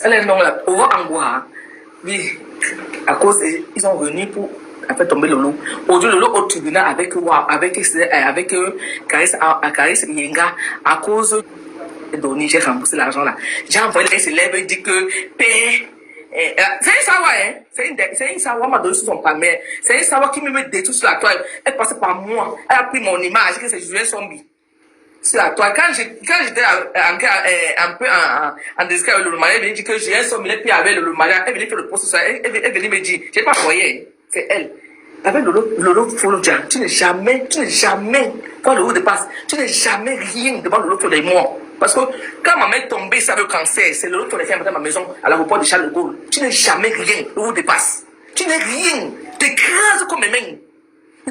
Elle est non là. Au Angoua. Oui. À cause, ils ont venu pour après tomber Lolo. Aujourd'hui, Lolo au tribunal avec Caris Yenga à cause de donner, j'ai remboursé l'argent là. J'ai envoyé les élèves, il dit que père. C'est une sawa, hein. C'est une sawa, m'a donné sur son palmarès. C'est une sawa qui me met des trucs sur la toile. Elle passait par moi. Elle a pris mon image, que c'est Julien Sombi. Sur la toile. Quand j'étais un peu en désespoir avec le mariage, elle me dit que Julien Sombi, et puis avec le mariage, elle venait faire le poste sur ça. Elle venait me dire, j'ai pas voyé. C'est elle. Avec Lolo Folodja, tu n'es jamais, quand le haut dépasse, tu n'es jamais rien devant Lolo pour les morts. Parce que quand ma mère est tombée, ça le cancer, c'est Lolo qui l'a fait dans ma maison à l'aéroport de Charles de Gaulle. Tu n'es jamais rien, le haut dépasse. Tu n'es rien, tu t'écrases comme mes mains.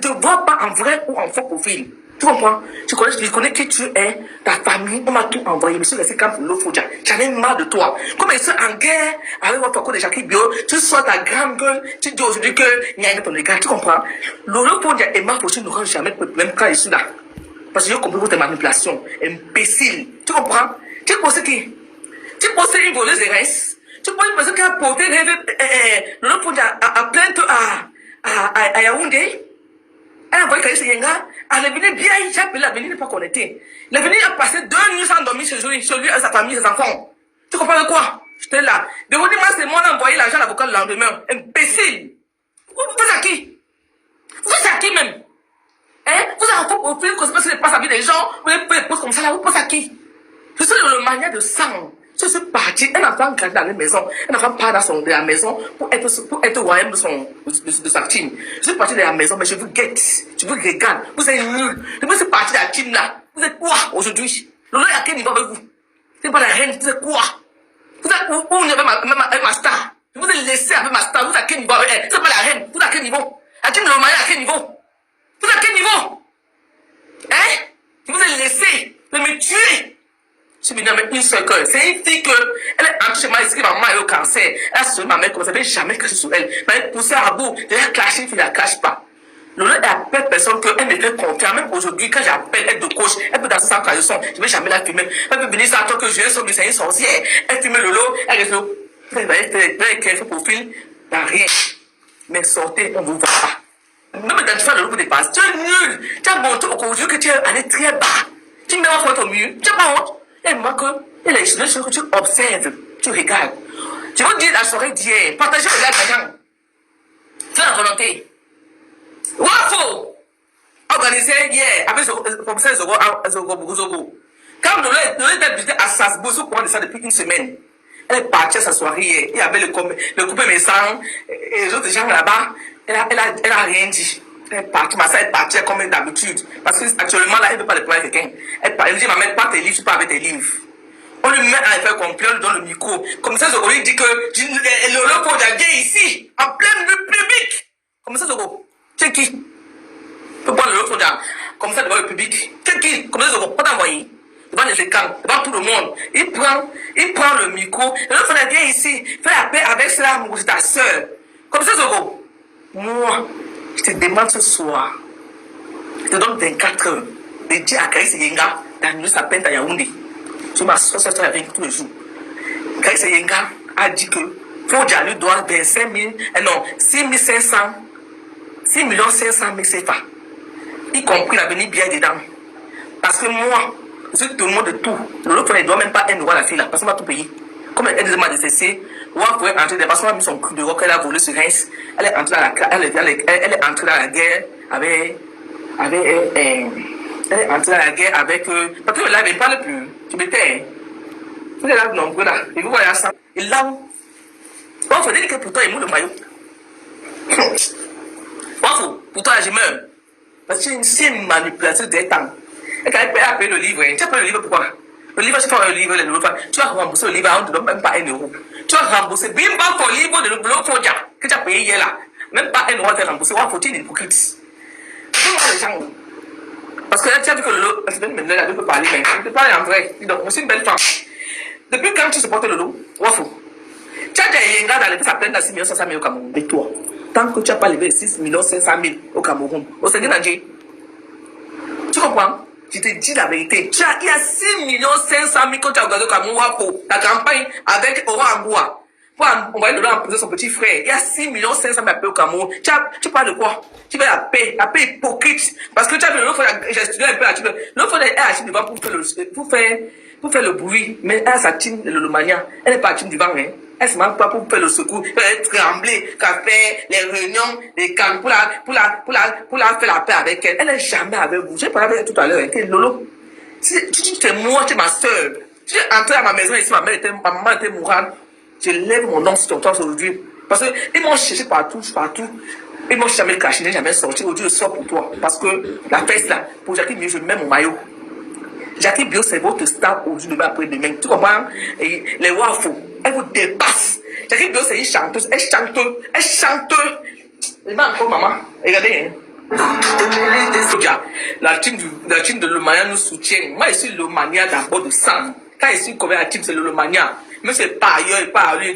Tu ne te vois pas en vrai ou en faux profil. Tu comprends? Tu connais qui tu es, ta famille, on m'a tout envoyé. Monsieur, laissez quand Lolo Folodja. J'en ai marre de toi. Comme ils sont en guerre avec votre coco de Jacques Bio, tu sors ta grande gueule, tu dis aujourd'hui que il y a un ton égard, tu comprends? Lolo Folodja et ma fortune ne rendent jamais de problème quand je suis là. Parce que j'ai compris votre manipulation. Imbécile. Tu comprends? Tu penses qui? Tu penses une voleuse de res? Tu penses qu'elle a porté Lolo Folodja à plainte à Yaoundé? Elle a envoyé Kaïs Yenga. Elle est venue bien, j'ai appelé, elle n'est pas connectée. Elle est venue, elle a passé 2 nuits sans dormir chez lui, sa famille, ses enfants. Tu comprends de quoi? J'étais là. De vous dire, moi, c'est moi qui ai envoyé l'argent à l'avocat le lendemain. Imbécile. Vous faites à qui? Vous faites à qui même? Hein? Vous avez encore au film, parce que c'est pas sa vie des gens, vous avez fait des choses comme ça là, vous pensez à qui? Je suis le mania de sang. Je suis parti, un enfant grandit dans la maison, un enfant part de la maison pour être royaume de sa team. Je suis parti de la maison, mais je vous guette, je vous regarde, vous êtes nuls. Je suis parti de la team là. Vous êtes quoi aujourd'hui? Lolo est à quel niveau avec vous? Vous n'êtes pas la reine, vous êtes quoi? Vous êtes où vous avez ma star? Je vous ai laissé avec ma star, vous êtes à quel niveau avec elle? Vous n'êtes pas la reine, vous êtes à quel niveau? La team de le mariage à quel niveau? Vous êtes à quel niveau? Hein? Je vous ai laissé de me tuer. Je suis venu avec une seule cœur. C'est une fille que, elle est en chemin ici, maman a eu au cancer. Elle a sauvé ma mère comme ça, elle n'avait jamais caché sur elle. Mais elle poussait à bout, de la clasher, tu ne la caches pas. Lolo est à peu personne qu'elle me fait confiance. Même aujourd'hui, quand j'appelle, elle de coach, elle peut danser sans tradition. Je ne vais jamais la filmer. Elle peut venir sans toi que je suis une sorcière. Elle filme Lolo, elle reste là. Elle va faire son profil, n'a rien. Mais sortez, on ne vous va pas. Même dans le fond de l'eau dépasse, tu es nul. Tu as montré aujourd'hui que tu es allé très bas. Tu me mets au mieux. Tu as pas honte. Et moi, que les choses que tu observes, tu regardes. Je vous dis la soirée d'hier, partagez le live gagnant. Fais la volonté. Wafo! Organisé hier avec le commissaire Zogo. Quand nous l'avons visité à Sasbo, ce courant de ça depuis une semaine. Elle est partie à sa soirée hier. Il y avait le coupé Messan et les autres gens là-bas. Elle a rien dit. Elle est partie, ma soeur est partie comme d'habitude. Parce qu'actuellement, là, elle ne veut pas le prendre avec quelqu'un. Elle dit, maman, pas tes livres, tu pas avec tes livres. On lui met à faire complet, on lui donne le micro. Comme ça, Zogo lui dit que le faut vient ici, en plein public. Comme ça, Zogo. C'est qui? Tu peux prendre le lot comme ça devant le public. C'est qui? Comme ça, Zogo, pas t'envoyer. Devant les écrans, devant tout le monde. Il prend le micro. Le lot vient ici. Fais la paix avec cela, c'est ta soeur. Comme ça, Zogo. Moi, je te demande ce soir, je te donne 24 heures de dire à Kaïs Yenga d'annuler sa peine à Yaoundé. Je m'assois sur la vie tous les jours. Kaïs Yenga a dit que Fodja lui doit 25 000, non, 6 500, 6 500 000 CFA. Y compris l'avenir bien dedans. Parce que moi, je suis tout le monde de tout. L'autre ne doit même pas un euro à la fille là, parce qu'on va tout payer. Comme elle demande de cesser, Ouah pouvait entrer parce qu'on a mis son coup de roc, elle a volé sur Reims. Elle est entrée dans la guerre avec. Elle est entrée dans la guerre avec. Parce que là, elle ne parle plus. Tu m'étais. Vous êtes là nombreux là. Et vous voyez ça. Et là, il faut dire que pour toi, il mouille le maillot. Pour toi, je meurs. Parce que c'est une manipulation des temps. Et quand elle a payé le livre, tu as payé le livre pourquoi? Le livre, tu fais le livre, tu as remboursé le livre, on ne te donne même pas 1 euro. Tu as remboursé, bim bam, ton livre de l'eau Fodja, que tu as payé hier là. Même pas 1 euro à te rembourser. Faut-il une hypocrite? Les gens. Parce que là, tu as vu que l'eau, c'est même maintenant, elle peut parler, mais elle peut parler en vrai. Donc, je suis une belle femme. Depuis quand tu supportes le loup, Wafo? Tu as des yengas dans les ça plaît dans 6 500 000 au Cameroun. Et toi, tant que tu n'as pas levé 6 500 000 au Cameroun, au Sénégal, tu comprends? Je te dis la vérité. Il y a 6 500 000 quand tu as regardé comme Wapo, la campagne avec Aura Angoua. Pour envoyer de l'eau en prison son petit frère. Il y a 6 500 000 appels au Cameroun. Tu parles de quoi? Tu veux la paix hypocrite. Parce que tu as vu l'autre fois, j'ai étudié un peu la team. L'autre fois, elle a acheté du vent pour faire le bruit. Mais elle a sa team de l'Olomania. Elle n'est pas la team du vent, hein. Elle se manque pas pour faire le secours. Elle trembler, faire les réunions, les camps, pour la faire la paix avec elle. Elle n'est jamais avec vous. J'ai parlé avec elle tout à l'heure, hein. Lolo. Tu es moi, tu es ma soeur. Tu es entré à ma maison ici, ma maman était mourante. Je lève mon nom sur ton temps aujourd'hui. Parce qu'ils m'ont cherché partout. Ils m'ont jamais caché, ils n'ont jamais sorti. Aujourd'hui, je sors pour toi. Parce que la fête là, pour Jackie Bio, je mets mon maillot. Jackie Bio, c'est votre star aujourd'hui, demain, après-demain. Tu comprends? Et les wafos, elle vous dépasse. Jackie Bio, c'est une chanteuse. Elle chante. Elle va encore, maman. Regardez, hein. La team de Lomania nous soutient. Moi, je suis Lomania d'abord de sang. Quand je suis comme la team, c'est Lomania. Mais c'est pas ailleurs,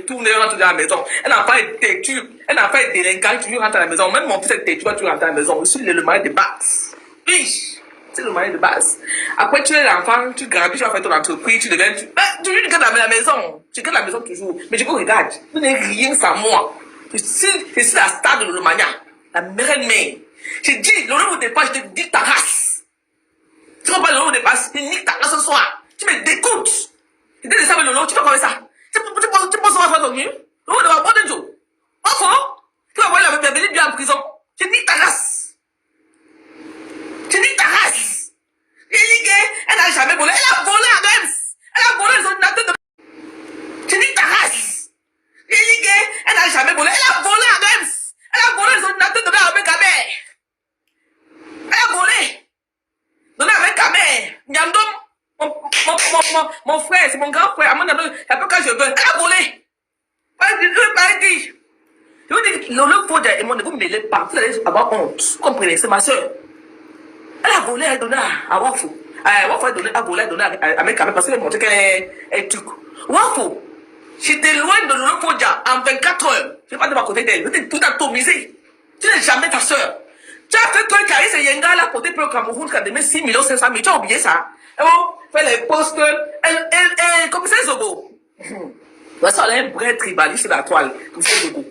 tout le monde rentre dans la maison. Elle n'a pas été têtue, elle n'a pas été délinquante, tu rentres à la maison. Même mon fils est têtu, tu rentres à la maison. Je suis le mari de base. Oui, c'est le mari de base. Après, tu es l'enfant, tu grandis, tu vas faire ton entreprise, tu deviens. Tu regardes la maison. Tu regardes la maison toujours. Mais tu regardes, tu n'es rien sans moi. Je suis la star de l'Olomania, la marraine mère. Je dis, le nom de dépasse, je te dis ta race. Tu comprends le nom de dépasse, je nique ta race ce soir. Tu me dégoûtes. Tu dis ça avec Lolo, tu fais comme ça. Tu penses qu'on va faire ton mieux? Lolo, on va prendre un jour. Tu vas voir la bébé bien en prison. Tu niques ta race. Elle n'a jamais volé. Elle a volé à Rems. Elle a volé les ordinateurs de. Tu niques ta race. Elle n'a jamais volé. Elle a volé à Rems. Elle a volé les ordinateurs de avec ta mère. Elle a volé. Donné avec ta mère. Nyandom. Mon frère, c'est mon grand frère. Il y a pas quand je veux. Elle a volé. Je vous dis, le faut dire, vous ne mêlez pas. Vous allez avoir honte. Vous comprenez, c'est ma soeur. Elle a volé, elle a donné à Wafo. Wafo a volé, elle a donné à Mekame parce qu'elle a montré qu'elle est truc. Wafo, j'étais loin de le faut dire en 24 heures. Je ne vais pas de ma côté d'elle. Je tout atomisé. Tu n'es jamais ta soeur. Tu as fait toi, Caris et Yenga, là, côté pour le Cameroun, qui a donné 6 500 000. Tu as oublié ça. Et bon, fait les postes, comme c'est Zobo. Ça, elle est un vrai tribaliste sur la toile, comme c'est Zobo.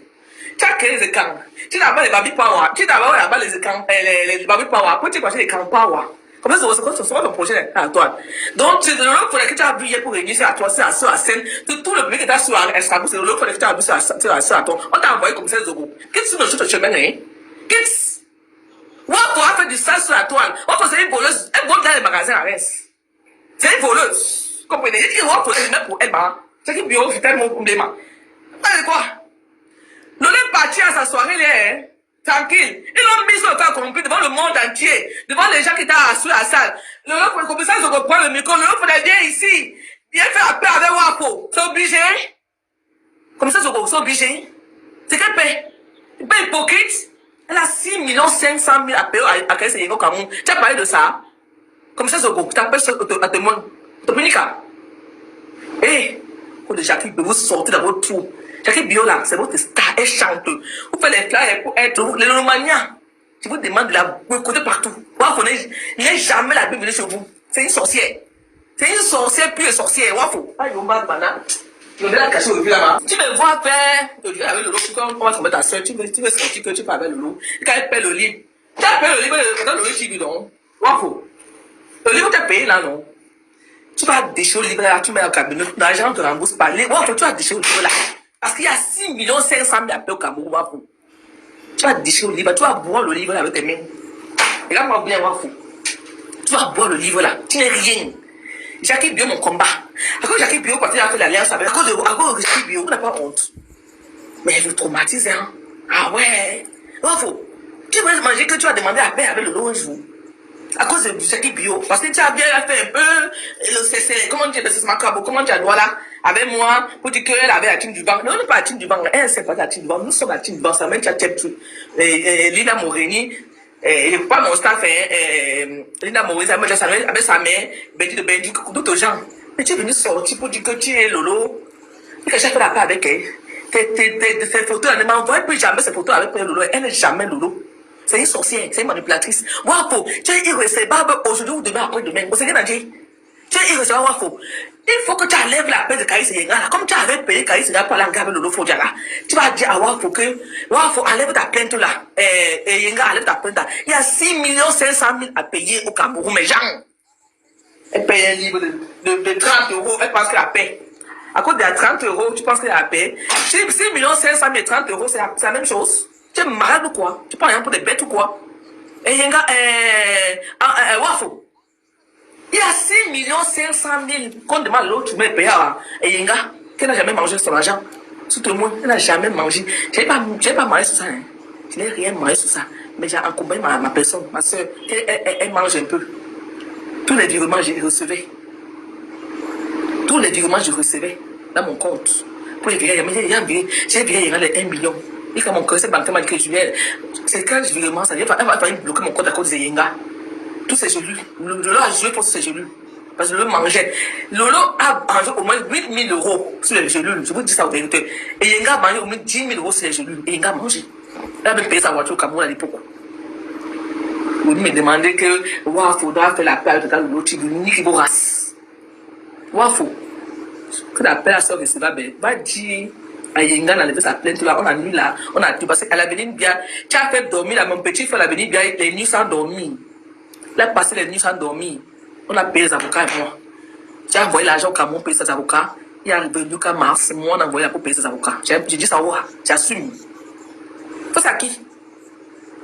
Tu as créé les camps. Tu n'as pas les baby power. Tu n'as pas les camps, les baby power. Après, tu as les camps power. Comme ça, c'est ton projet à toi. Donc, c'est le pour que tu as vu hier pour réunir à toi, c'est à scène. Tout le public qui est sur Escabou, c'est le pour que tu as vu ça à toi. On t'a envoyé comme ça, Zobo. Qu'est-ce que tu veux chemin, hein? Qu'est-ce? Wako a fait du sale sur la toile. Wako, c'est une voleuse. Elle vole dans les magasins à Reims. C'est une voleuse. Vous comprenez? Il dit Wako, c'est même pour elle, hein. C'est qui bio, c'est tellement problème. Allez, quoi? L'on est parti à sa soirée, là, hein. Tranquille. Ils l'ont mis sur le cas corrompu devant le monde entier, devant les gens qui étaient assis à la salle. Le lot pour le commissaire se reprend le micro, le lot pour bien ici. Viens faire la paix avec Wako. C'est obligé. Comme ça, c'est obligé. C'est quelle paix? Une paix hypocrite. Elle a 6 500 000 appels à Kaïs et au Cameroun. Tu as parlé de ça? Comme ça, Zogo, tu appelles ça à témoin. Topinica. Eh, de Jackie, vous sortez dans votre trou. Jackie Biola, c'est votre star, elle chante. Vous faites les flyers pour être les Romaniens. Je vous demande de la boycotter partout. Wafo n'est jamais la Bible chez vous. C'est une sorcière. C'est une sorcière pure sorcière. Wafo. Ah, Yomba, Bana. Je vais la cacher au là-bas. Tu me vois faire. Tu avec le lot, on va se mettre ta soeur. Tu veux sortir que tu parles avec le lot. Quand elle paie le livre. Tu as payé le livre dans le livre qui dit non. Wafo. Le livre tu as payé là, non. Tu vas déchirer le livre là, tu mets au cabinet. L'argent te rembourse pas. Wafo, tu vas déchirer le livre là. Parce qu'il y a 6 500 000 appels au Cameroun, Wafo. Tu vas déchirer le livre, tu vas boire le livre là avec tes mains. Regarde-moi bien, Wafo. Tu vas boire le livre là. Tu n'es rien. Jackie Bio, mon combat. À cause de Jackie Bio, quand il a fait l'alliance avec. À cause de Jackie Bio, vous n'avez pas honte. Mais elle vous traumatise, hein. Ah ouais. Wafo. Tu veux manger que tu as demandé à paix avec le lot un jour. À cause de Jackie Bio. Parce que tu as bien fait un peu. Comment dire, c'est macabre. Comment dire, voilà. Avec moi, pour dire qu'elle avait la team du banc. Non, on n'est pas la team du banc. Elle, c'est pas la team du banc. Nous sommes la team du banc. Ça mène, tu as tout. Lina Morini. Et pas mon staff, Lina Morini, avec sa mère, Betty de Benji, d'autres gens. Mais tu es venu sortir pour dire que tu es Lolo. Et que j'ai fait la paix avec elle. Tes photos, elle ne m'envoie plus jamais ces photos avec Lolo. Elle n'est jamais Lolo. C'est une sorcière, c'est une manipulatrice. Wafo, tu es irrécevable aujourd'hui ou demain après-demain. Vous savez, Nadji? Tu es irrécevable, Wafo. Il faut que tu enlèves la paix de Kaïs Yenga là. Comme tu avais payé Kaïs Yenga pour l'engager le Lofo là. Tu vas dire à Wafo que Wafo enlève ta plainte là. Et Yenga enlève ta plainte là. Il y a 6 500 000 à payer au Cameroun, mes gens. Elle paye un livre de 30 euros, elle pense qu'elle a paix. À cause de 30 euros, tu penses qu'elle a paix. 6 500 000 et 30 euros, c'est la même chose. Tu es malade ou quoi? Tu prends rien pour des bêtes ou quoi? Et Yenga, Wafo. Il y a 6 500 000 qu'on demande l'autre, tu mets payé à Yenga, qui n'a jamais mangé son argent. Tout le monde, elle n'a jamais mangé. Je n'ai pas mangé sur ça. Hein. Je n'ai rien mangé sur ça. Mais j'ai accompagné ma personne, ma soeur, elle mange un peu. Tous les virements, je recevais. Tous les virements, je recevais dans mon compte. Pour les virements, j'ai viré 1 million. Et quand mon conseil bancaire m'a dit que c'est quand je virement, ça elle va bloquer mon compte à cause de Yenga. Tous ces cellules. Lolo a joué pour ces cellules. Parce que Lolo mangeait. Lolo a mangé au moins 8 000 euros sur les cellules. Je vous dis ça en vérité. Et Yenga a mangé au moins 10 000 euros sur les cellules. Et Yenga a mangé. Elle a même payé sa voiture au Cameroun à l'époque. Vous me demandez que Wafo faudra faire l'appel à Lolo Tibuni qui vous race. Wafo. Que l'appel à soeur recevable va dire à Yenga d'enlever sa plainte là. On a mis là. On a tout parce qu'elle a venu bien. Tu as fait dormir là. Mon petit frère a venu bien. Les nuits sans dormir. Il a passé les nuits sans dormir. On a payé les avocats et moi. J'ai envoyé l'argent au Cameroun pour payer ses avocats. Il est revenu qu'en mars, moi on a envoyé pour payer ses avocats. J'ai dit ça, j'assume. Faut ça qui?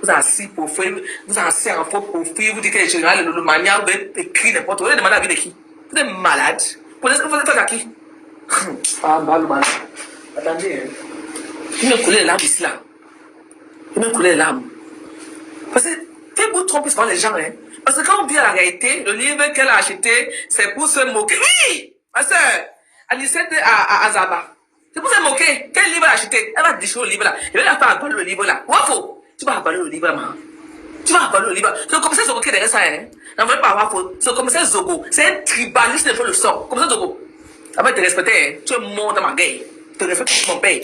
Vous avez assis pour faire, vous avez assis en faux profil, vous dites que les générales, le manière, vous écrit n'importe quoi. Vous demandez la vie de qui? Vous êtes malade. Vous êtes à qui? Ah, bah, le malade. Attendez, il me coulait les larmes ici là. Il me coulait les larmes. Parce que, faites-vous tromper souvent les gens, hein. Parce que quand on dit la réalité, le livre qu'elle a acheté, c'est pour se moquer. Oui! Ma soeur, Alicette à Azaba. C'est pour se moquer. Quel livre elle a acheté? Elle va déchirer le livre là. Je vais la faire avaler le livre là. Wafo! Tu vas avaler le livre là, maman. Tu vas avaler le livre. C'est le commissaire Zogo qui est derrière ça, hein. N'envoyez pas Wafo. C'est le commissaire Zogo. C'est un tribaliste de faire le sort. Commissaire Zogo. Avant de te respecter, hein. Tu es mort dans ma gueule. Tu te respectes mon père.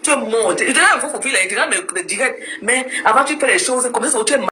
Tu es mort. Je te dis, il faut qu'il ait direct, mais avant tu fais les choses, comme ça, tu es